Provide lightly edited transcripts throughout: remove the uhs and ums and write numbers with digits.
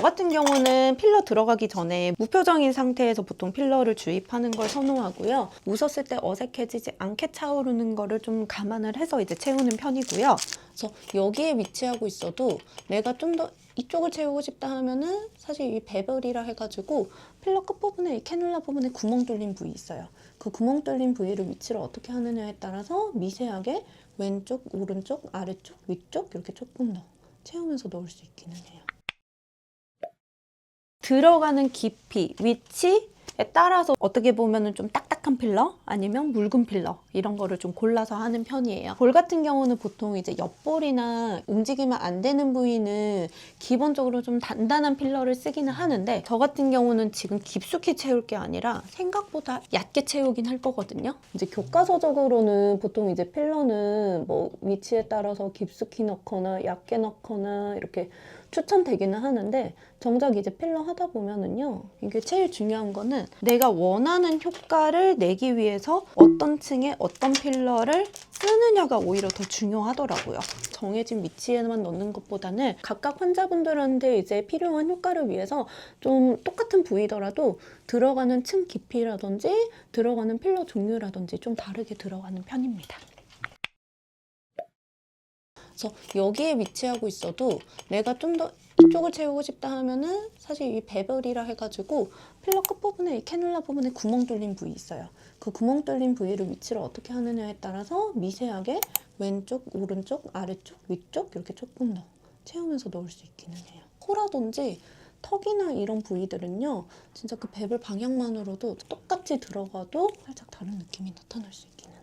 저 같은 경우는 필러 들어가기 전에 무표정인 상태에서 보통 필러를 주입하는 걸 선호하고요. 웃었을 때 어색해지지 않게 차오르는 거를 좀 감안을 해서 이제 채우는 편이고요. 그래서 여기에 위치하고 있어도 내가 좀 더 이쪽을 채우고 싶다 하면은 사실 이 베벨이라 해가지고 필러 끝부분에 이 캐뉼라 부분에 구멍 뚫린 부위 있어요. 그 구멍 뚫린 부위를 위치를 어떻게 하느냐에 따라서 미세하게 왼쪽, 오른쪽, 아래쪽, 위쪽 이렇게 조금 더 채우면서 넣을 수 있기는 해요. 들어가는 깊이, 위치에 따라서 어떻게 보면은 좀 딱딱한 필러 아니면 묽은 필러 이런 거를 좀 골라서 하는 편이에요. 볼 같은 경우는 보통 이제 옆볼이나 움직이면 안 되는 부위는 기본적으로 좀 단단한 필러를 쓰기는 하는데 저 같은 경우는 지금 깊숙이 채울 게 아니라 생각보다 얕게 채우긴 할 거거든요. 이제 교과서적으로는 보통 이제 필러는 뭐 위치에 따라서 깊숙이 넣거나 얕게 넣거나 이렇게 추천되기는 하는데 정작 이제 필러 하다 보면은요, 이게 제일 중요한 거는 내가 원하는 효과를 내기 위해서 어떤 층에 어떤 필러를 쓰느냐가 오히려 더 중요하더라고요. 정해진 위치에만 넣는 것보다는 각각 환자분들한테 이제 필요한 효과를 위해서 좀 똑같은 부위더라도 들어가는 층 깊이라든지 들어가는 필러 종류라든지 좀 다르게 들어가는 편입니다. 그래서 여기에 위치하고 있어도 내가 좀 더 이쪽을 채우고 싶다 하면은 사실 이 베벨이라 해가지고 필러 끝부분에 이 캐뉼라 부분에 구멍 뚫린 부위 있어요. 그 구멍 뚫린 부위를 위치를 어떻게 하느냐에 따라서 미세하게 왼쪽, 오른쪽, 아래쪽, 위쪽 이렇게 조금 더 채우면서 넣을 수 있기는 해요. 코라든지 턱이나 이런 부위들은요, 진짜 그 베벨 방향만으로도 똑같이 들어가도 살짝 다른 느낌이 나타날 수 있기는 해요.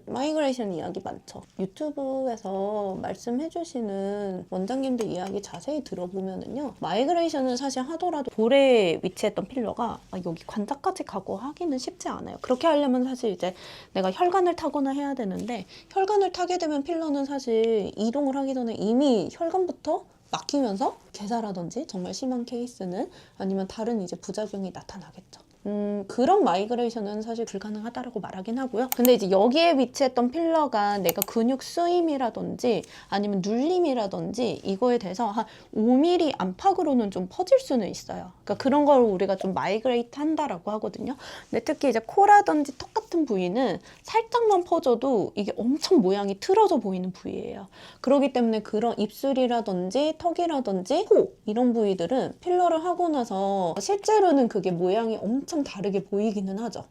마이그레이션 이야기 많죠. 유튜브에서 말씀해주시는 원장님들 이야기 자세히 들어보면은요, 마이그레이션은 사실 하더라도 볼에 위치했던 필러가 여기 관자까지 가고 하기는 쉽지 않아요. 그렇게 하려면 사실 이제 내가 혈관을 타거나 해야 되는데, 혈관을 타게 되면 필러는 사실 이동을 하기 전에 이미 혈관부터 막히면서 괴사라든지 정말 심한 케이스는 아니면 다른 이제 부작용이 나타나겠죠. 그런 마이그레이션은 사실 불가능하다고 말하긴 하고요. 근데 이제 여기에 위치했던 필러가 내가 근육 쓰임이라든지 아니면 눌림이라든지 이거에 대해서 한 5mm 안팎으로는 좀 퍼질 수는 있어요. 그러니까 그런 걸 우리가 좀 마이그레이트 한다라고 하거든요. 근데 특히 이제 코라든지 턱 같은 부위는 살짝만 퍼져도 이게 엄청 모양이 틀어져 보이는 부위예요. 그렇기 때문에 그런 입술이라든지 턱이라든지 코 이런 부위들은 필러를 하고 나서 실제로는 그게 모양이 엄청 다르게 보이기는 하죠.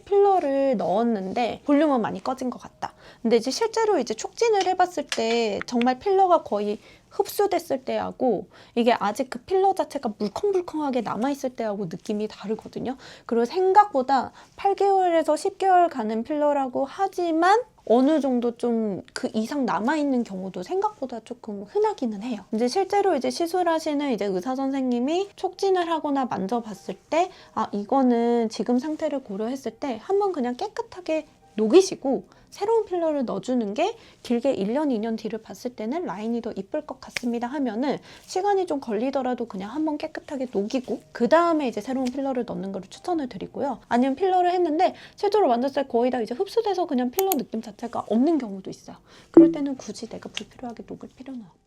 필러를 넣었는데 볼륨은 많이 꺼진 것 같다. 근데 이제 실제로 이제 촉진을 해봤을 때 정말 필러가 거의 흡수됐을 때하고 이게 아직 그 필러 자체가 물컹물컹하게 남아있을 때하고 느낌이 다르거든요. 그리고 생각보다 8개월에서 10개월 가는 필러라고 하지만 어느 정도 좀 그 이상 남아있는 경우도 생각보다 조금 흔하기는 해요. 이제 실제로 이제 시술하시는 이제 의사 선생님이 촉진을 하거나 만져봤을 때, 이거는 지금 상태를 고려했을 때 한번 그냥 깨끗하게 녹이시고 새로운 필러를 넣어주는 게 길게 1년, 2년 뒤를 봤을 때는 라인이 더 이쁠 것 같습니다 하면은 시간이 좀 걸리더라도 그냥 한번 깨끗하게 녹이고 그 다음에 이제 새로운 필러를 넣는 거를 추천을 드리고요. 아니면 필러를 했는데 실제로 만졌을 때 거의 다 이제 흡수돼서 그냥 필러 느낌 자체가 없는 경우도 있어요. 그럴 때는 굳이 내가 불필요하게 녹일 필요는 없고